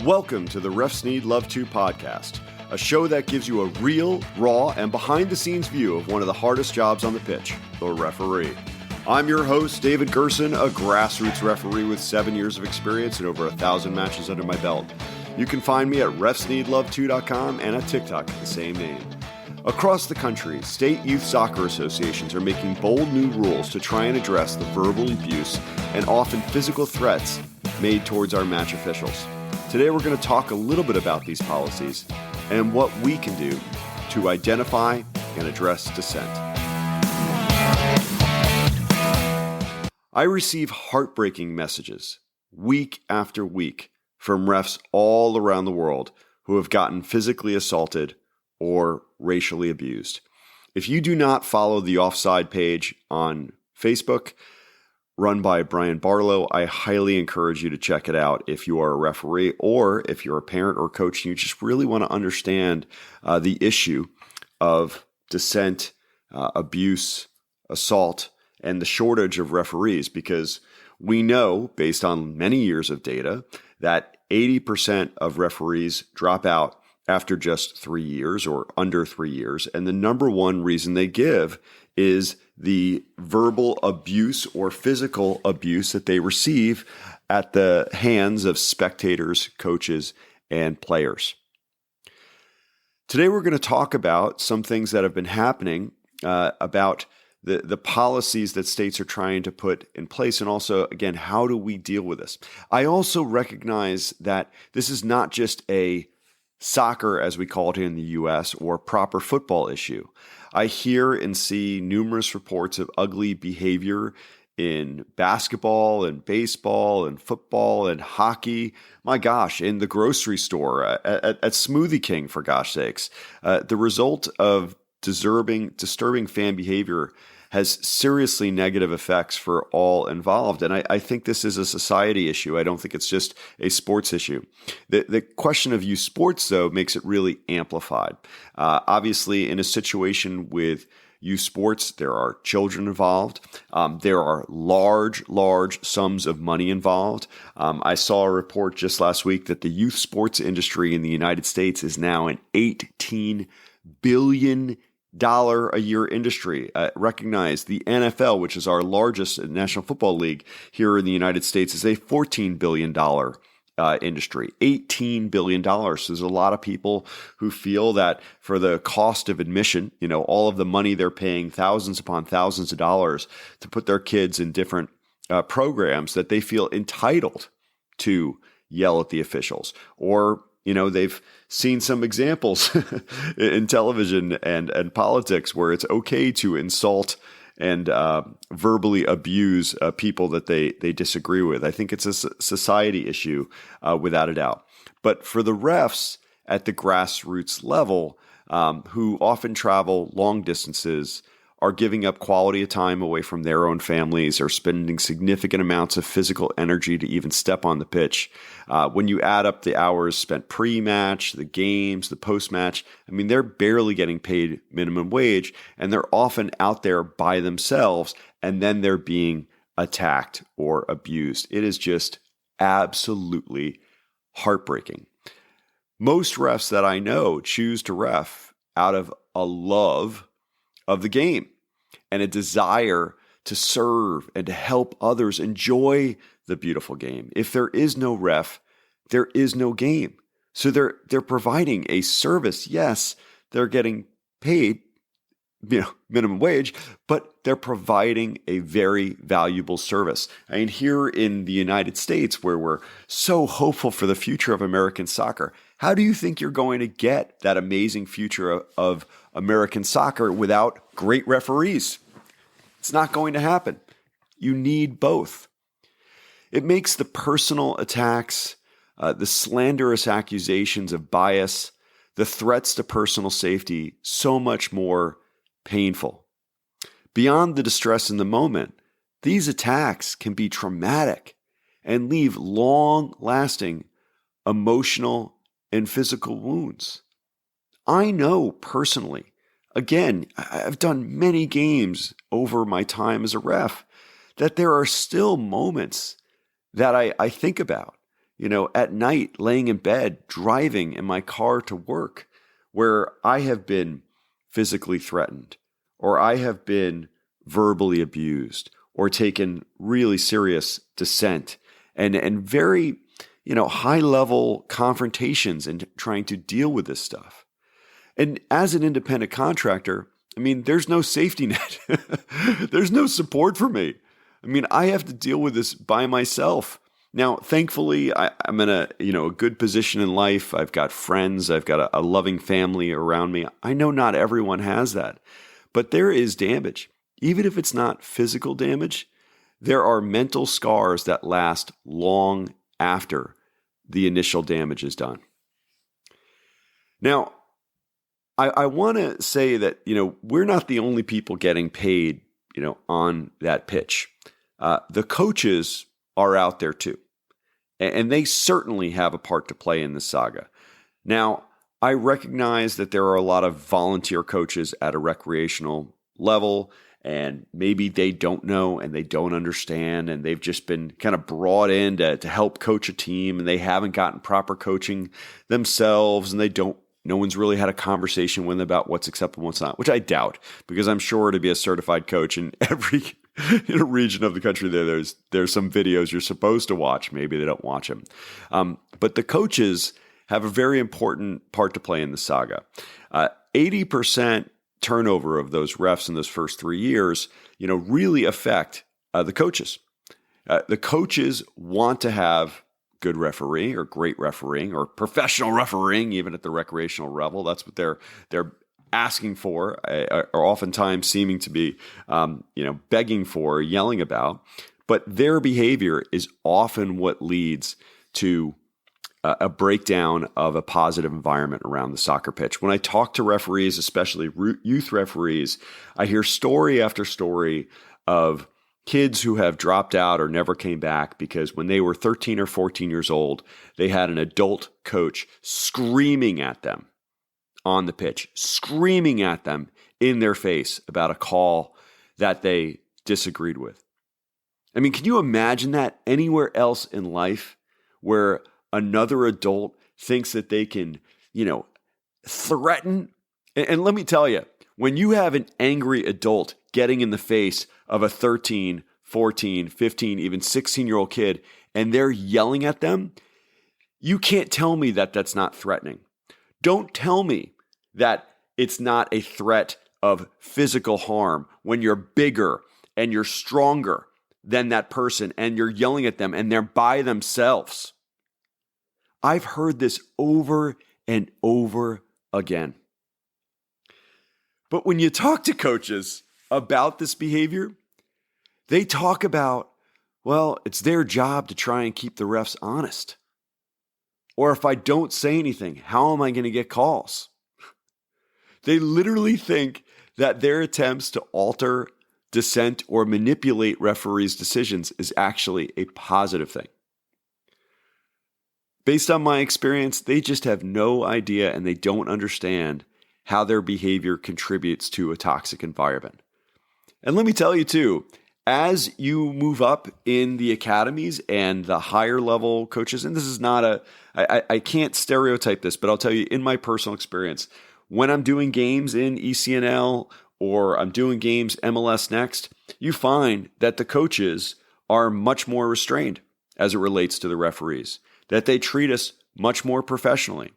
Welcome to the Refs Need Love To podcast, a show that gives you a real, raw, and behind-the-scenes view of one of the hardest jobs on the pitch, the referee. I'm your host, David Gerson, a grassroots referee with 7 years of experience and over 1,000 matches under my belt. You can find me at refsneedlove2.com and at TikTok at the same name. Across the country, state youth soccer associations are making bold new rules to try and address the verbal abuse and often physical threats made towards our match officials. Today we're going to talk a little bit about these policies and what we can do to identify and address dissent. I receive heartbreaking messages week after week from refs all around the world who have gotten physically assaulted or racially abused. If you do not follow the Offside page on Facebook, run by Brian Barlow, I highly encourage you to check it out if you are a referee or if you're a parent or coach and you just really want to understand the issue of dissent, abuse, assault, and the shortage of referees, because we know, based on many years of data, that 80% of referees drop out after just 3 years or under 3 years. And the number one reason they give is the verbal abuse or physical abuse that they receive at the hands of spectators, coaches, and players. Today, we're going to talk about some things that have been happening about the policies that states are trying to put in place. And also, again, how do we deal with this? I also recognize that this is not just a soccer, as we call it in the U.S., or proper football issue. I hear and see numerous reports of ugly behavior in basketball and baseball and football and hockey. My gosh, in the grocery store, at Smoothie King, for gosh sakes. The result of disturbing fan behavior has seriously negative effects for all involved. And I think this is a society issue. I don't think it's just a sports issue. The question of youth sports, though, makes it really amplified. Obviously, in a situation with youth sports, there are children involved. There are large sums of money involved. I saw a report just last week that the youth sports industry in the United States is now an $18 billion a year industry. Recognize the NFL, which is our largest National Football League here in the United States, is a $14 billion industry. $18 billion. So there's a lot of people who feel that for the cost of admission, all of the money they're paying, thousands upon thousands of dollars to put their kids in different programs, that they feel entitled to yell at the officials. Or they've seen some examples in television and politics where it's okay to insult and verbally abuse people that they disagree with. I think it's a society issue without a doubt. But for the refs at the grassroots level, who often travel long distances, are giving up quality of time away from their own families, or spending significant amounts of physical energy to even step on the pitch. When you add up the hours spent pre-match, the games, the post-match, they're barely getting paid minimum wage, and they're often out there by themselves, and then they're being attacked or abused. It is just absolutely heartbreaking. Most refs that I know choose to ref out of a love of the game and a desire to serve and to help others enjoy the beautiful game. If there is no ref, there is no game. So they're providing a service. Yes, they're getting paid, minimum wage, but they're providing a very valuable service. Here in the United States, where we're so hopeful for the future of American soccer, how do you think you're going to get that amazing future of American soccer without great referees? It's not going to happen. You need both. It makes the personal attacks, the slanderous accusations of bias, the threats to personal safety so much more painful. Beyond the distress in the moment, these attacks can be traumatic and leave long-lasting emotional and physical wounds. I know personally, again, I've done many games over my time as a ref, that there are still moments that I think about. at night, laying in bed, driving in my car to work, where I have been physically threatened, or I have been verbally abused, or taken really serious dissent and very, high level confrontations and trying to deal with this stuff. And as an independent contractor, there's no safety net. There's no support for me. I have to deal with this by myself. Now, thankfully, I'm in a good position in life. I've got friends. I've got a loving family around me. I know not everyone has that, but there is damage. Even if it's not physical damage, there are mental scars that last long after the initial damage is done. Now, I want to say that, we're not the only people getting paid, on that pitch. The coaches are out there too. And they certainly have a part to play in this saga. Now, I recognize that there are a lot of volunteer coaches at a recreational level, and maybe they don't know and they don't understand, and they've just been kind of brought in to help coach a team, and they haven't gotten proper coaching themselves, and no one's really had a conversation with them about what's acceptable and what's not, which I doubt, because I'm sure to be a certified coach in every region of the country, there's some videos you're supposed to watch. Maybe they don't watch them. But the coaches have a very important part to play in the saga. 80% turnover of those refs in those first 3 years, really affect the coaches. The coaches want to have good refereeing or great refereeing or professional refereeing, even at the recreational level. That's what they're asking for, or oftentimes seeming to be, begging for, yelling about. But their behavior is often what leads to a breakdown of a positive environment around the soccer pitch. When I talk to referees, especially youth referees, I hear story after story of kids who have dropped out or never came back because when they were 13 or 14 years old, they had an adult coach screaming at them on the pitch, screaming at them in their face about a call that they disagreed with. Can you imagine that anywhere else in life where another adult thinks that they can, threaten? And let me tell you, when you have an angry adult getting in the face of a 13, 14, 15, even 16-year-old kid, and they're yelling at them, you can't tell me that that's not threatening. Don't tell me that it's not a threat of physical harm when you're bigger and you're stronger than that person and you're yelling at them and they're by themselves. I've heard this over and over again. But when you talk to coaches about this behavior, they talk about, well, it's their job to try and keep the refs honest. Or if I don't say anything, how am I going to get calls? They literally think that their attempts to alter, dissent, or manipulate referees' decisions is actually a positive thing. Based on my experience, they just have no idea and they don't understand how their behavior contributes to a toxic environment. And let me tell you too, as you move up in the academies and the higher level coaches, and this is not I can't stereotype this, but I'll tell you in my personal experience, when I'm doing games in ECNL or I'm doing games MLS Next, you find that the coaches are much more restrained as it relates to the referees, that they treat us much more professionally.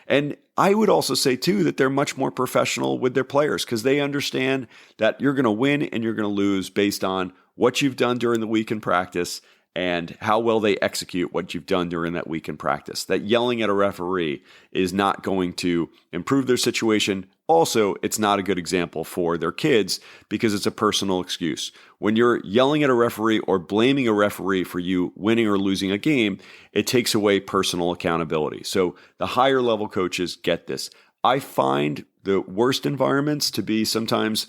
And I would also say, too, that they're much more professional with their players because they understand that you're going to win and you're going to lose based on what you've done during the week in practice and how well they execute what you've done during that week in practice. That yelling at a referee is not going to improve their situation. Also, it's not a good example for their kids because it's a personal excuse. When you're yelling at a referee or blaming a referee for you winning or losing a game, it takes away personal accountability. So the higher level coaches get this. I find the worst environments to be sometimes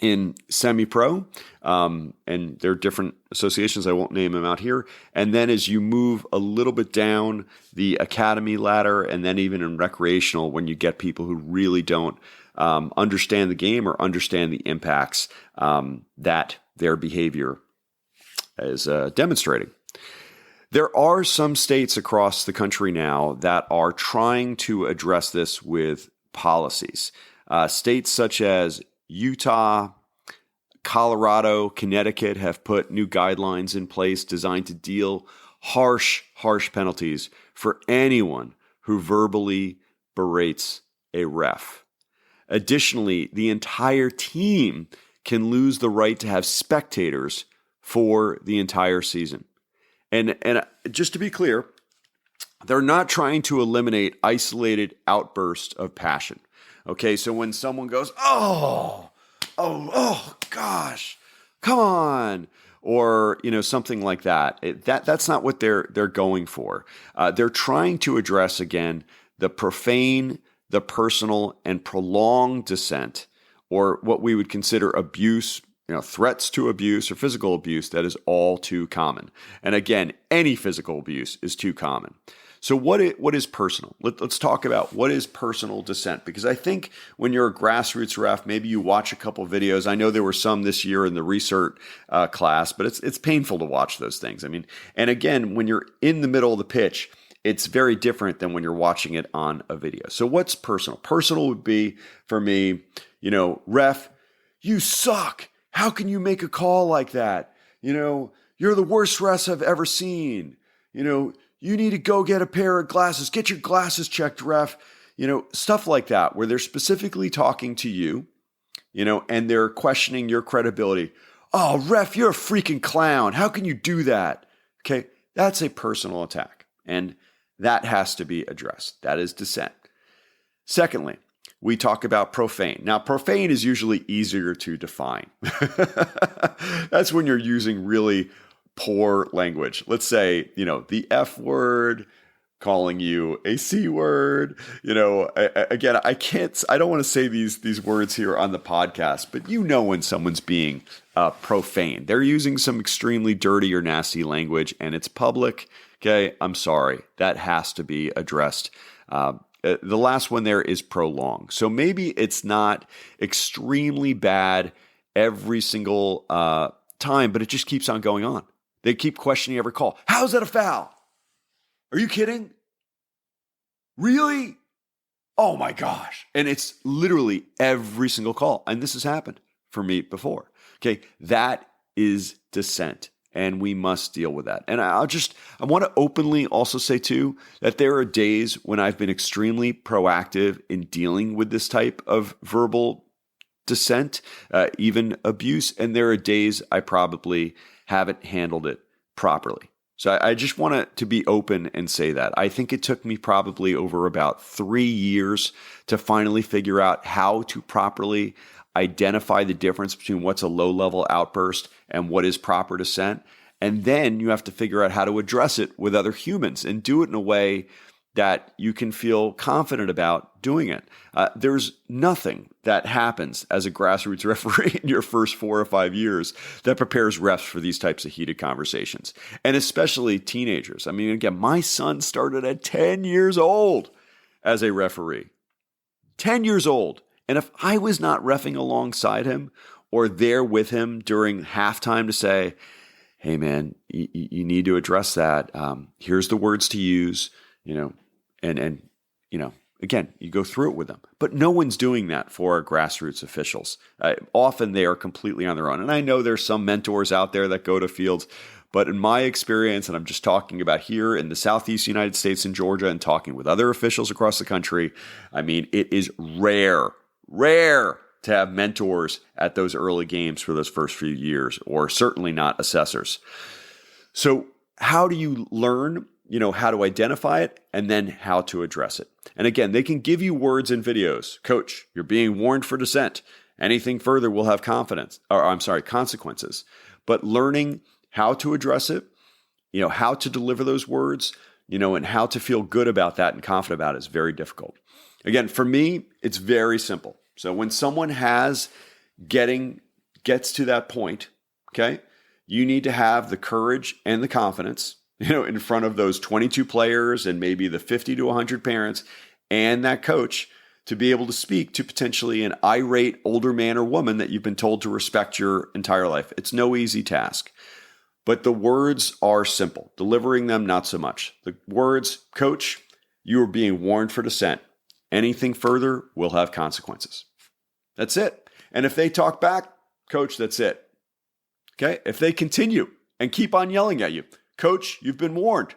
in semi-pro, and there are different associations. I won't name them out here. And then as you move a little bit down the academy ladder, and then even in recreational, when you get people who really don't understand the game or understand the impacts that their behavior is demonstrating. There are some states across the country now that are trying to address this with policies. States such as Utah, Colorado, Connecticut have put new guidelines in place designed to deal harsh penalties for anyone who verbally berates a ref. Additionally, the entire team can lose the right to have spectators for the entire season. And just to be clear, they're not trying to eliminate isolated outbursts of passion. Okay, so when someone goes, oh gosh, come on, or something like that, that's not what they're going for. They're trying to address again the profane, the personal, and prolonged dissent, or what we would consider abuse, threats to abuse or physical abuse that is all too common. And again, any physical abuse is too common. So what is personal? Let's talk about what is personal dissent, because I think when you're a grassroots ref, maybe you watch a couple videos. I know there were some this year in the research class, but it's painful to watch those things. I mean, and again, when you're in the middle of the pitch, it's very different than when you're watching it on a video. So what's personal? Personal would be, for me, ref, you suck. How can you make a call like that? You're the worst refs I've ever seen. You need to go get a pair of glasses. Get your glasses checked, ref. Stuff like that, where they're specifically talking to you, and they're questioning your credibility. Oh, ref, you're a freaking clown. How can you do that? Okay, that's a personal attack. And that has to be addressed. That is dissent. Secondly, we talk about profane. Now, profane is usually easier to define. That's when you're using really poor language. Let's say, the F word, calling you a C word. Again, I don't want to say these words here on the podcast, but when someone's being profane. They're using some extremely dirty or nasty language, and it's public. Okay, I'm sorry. That has to be addressed. The last one there is prolonged. So maybe it's not extremely bad every single time, but it just keeps on going on. They keep questioning every call. How's that a foul? Are you kidding? Really? Oh my gosh. And it's literally every single call. And this has happened for me before. Okay, that is dissent. And we must deal with that. And I want to openly also say too, that there are days when I've been extremely proactive in dealing with this type of verbal dissent, even abuse. And there are days I probably haven't handled it properly. So I just want to be open and say that. I think it took me probably over about 3 years to finally figure out how to properly identify the difference between what's a low-level outburst and what is proper dissent. And then you have to figure out how to address it with other humans and do it in a way that you can feel confident about doing it. There's nothing that happens as a grassroots referee in your first 4 or 5 years that prepares refs for these types of heated conversations, and especially teenagers. I mean, again, my son started at 10 years old as a referee. 10 years old. And if I was not reffing alongside him or there with him during halftime to say, hey man, you need to address that. Here's the words to use, and again, you go through it with them. But no one's doing that for our grassroots officials. Often they are completely on their own. And I know there's some mentors out there that go to fields, but in my experience, and I'm just talking about here in the Southeast United States and Georgia and talking with other officials across the country, I mean, it is rare to have mentors at those early games for those first few years, or certainly not assessors. So how do you learn, how to identify it and then how to address it? And again, they can give you words and videos. Coach, you're being warned for dissent. Anything further will have consequences. But learning how to address it, how to deliver those words, and how to feel good about that and confident about it is very difficult. Again, for me, it's very simple. So when someone gets to that point, okay, you need to have the courage and the confidence, in front of those 22 players and maybe the 50 to 100 parents and that coach to be able to speak to potentially an irate older man or woman that you've been told to respect your entire life. It's no easy task. But the words are simple. Delivering them, not so much. The words, coach, you are being warned for dissent. Anything further will have consequences. That's it. And if they talk back, coach, that's it. Okay? If they continue and keep on yelling at you, coach, you've been warned.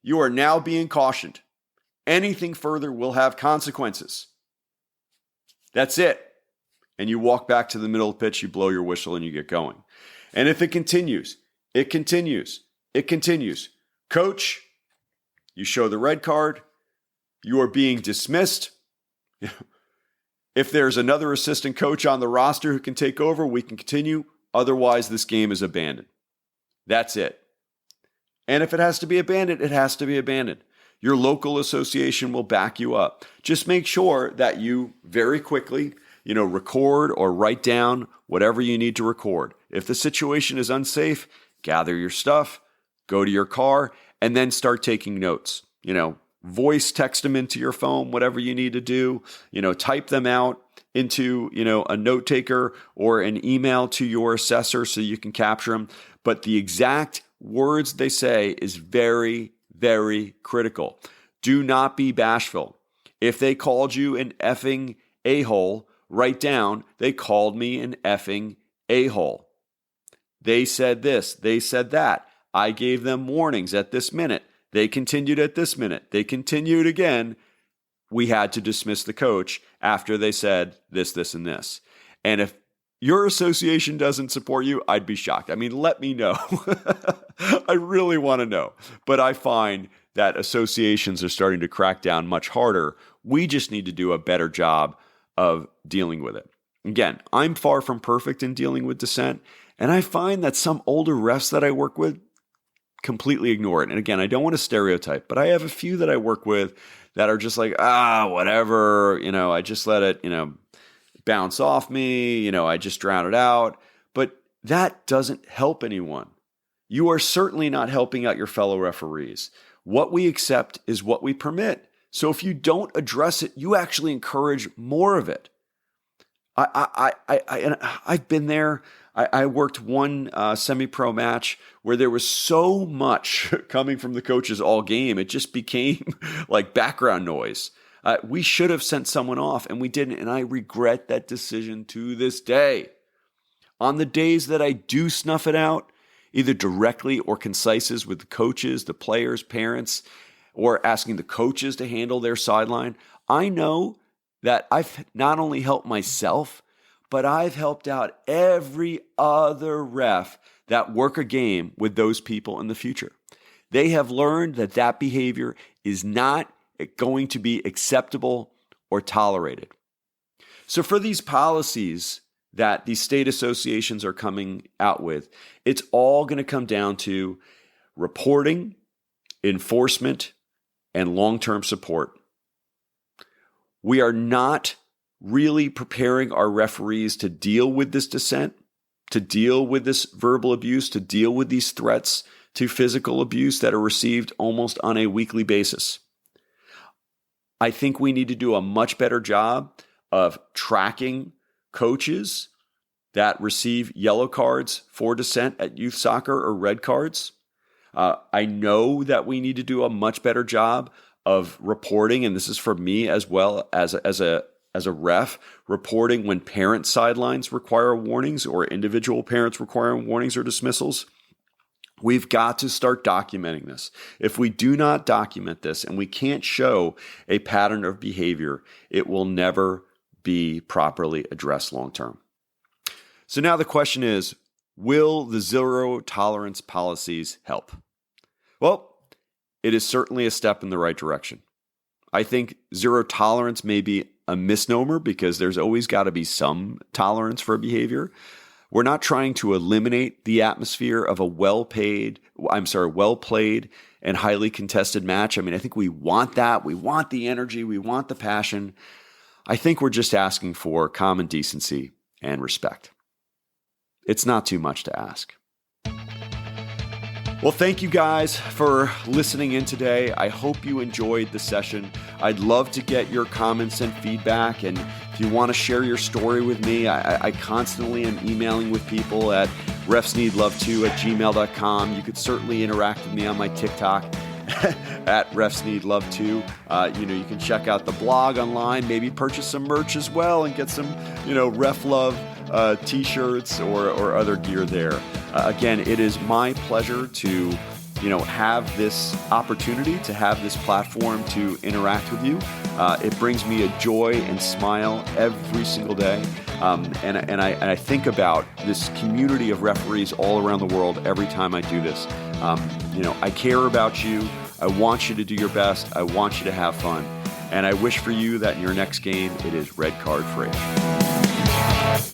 You are now being cautioned. Anything further will have consequences. That's it. And you walk back to the middle of the pitch, you blow your whistle, and you get going. And if it continues, it continues. Coach, you show the red card. You are being dismissed. If there's another assistant coach on the roster who can take over, we can continue. Otherwise, this game is abandoned. That's it. And if it has to be abandoned, it has to be abandoned. Your local association will back you up. Just make sure that you very quickly, record or write down whatever you need to record. If the situation is unsafe, gather your stuff, go to your car, and then start taking notes. Voice text them into your phone, whatever you need to do. Type them out into, a note taker or an email to your assessor so you can capture them. But the exact words they say is very, very critical. Do not be bashful. If they called you an effing a-hole, write down, they called me an effing a-hole. They said this, they said that. I gave them warnings at this minute. They continued at this minute. They continued again. We had to dismiss the coach after they said this, and this. And if your association doesn't support you, I'd be shocked. Let me know. I really want to know. But I find that associations are starting to crack down much harder. We just need to do a better job of dealing with it. Again, I'm far from perfect in dealing with dissent, and I find that some older refs that I work with completely ignore it. And again, I don't want to stereotype, but I have a few that I work with that are just like, whatever, I just let it, bounce off me, I just drown it out. But that doesn't help anyone. You are certainly not helping out your fellow referees. What we accept is what we permit. So if you don't address it, you actually encourage more of it. I've been there. I worked one semi-pro match where there was so much coming from the coaches all game. It just became like background noise. We should have sent someone off, and we didn't. And I regret that decision to this day. On the days that I do snuff it out, either directly or concises with the coaches, the players, parents, or asking the coaches to handle their sideline, I know that I've not only helped myself, but I've helped out every other ref that work a game with those people in the future. They have learned that that behavior is not going to be acceptable or tolerated. So for these policies that these state associations are coming out with, it's all going to come down to reporting, enforcement, and long-term support. We are not really preparing our referees to deal with this dissent, to deal with this verbal abuse, to deal with these threats to physical abuse that are received almost on a weekly basis. I think we need to do a much better job of tracking coaches that receive yellow cards for dissent at youth soccer or red cards. I know that we need to do a much better job of reporting, and this is for me as well as a ref, reporting when parent sidelines require warnings or individual parents requiring warnings or dismissals. We've got to start documenting this. If we do not document this and we can't show a pattern of behavior, it will never be properly addressed long term. So now the question is, will the zero tolerance policies help? Well, it is certainly a step in the right direction. I think zero tolerance may be a misnomer because there's always got to be some tolerance for behavior. We're not trying to eliminate the atmosphere of a well-played and highly contested match. I think we want that. We want the energy. We want the passion. I think we're just asking for common decency and respect. It's not too much to ask. Well, thank you guys for listening in today. I hope you enjoyed the session. I'd love to get your comments and feedback. And if you want to share your story with me, I constantly am emailing with people at refsneedlove2@gmail.com. You could certainly interact with me on my TikTok at refsneedlove2. You can check out the blog online, maybe purchase some merch as well and get some, Ref Love t-shirts or other gear there. Again, it is my pleasure to, have this opportunity, to have this platform to interact with you. It brings me a joy and smile every single day. And I think about this community of referees all around the world every time I do this. I care about you. I want you to do your best. I want you to have fun. And I wish for you that in your next game, it is red card free.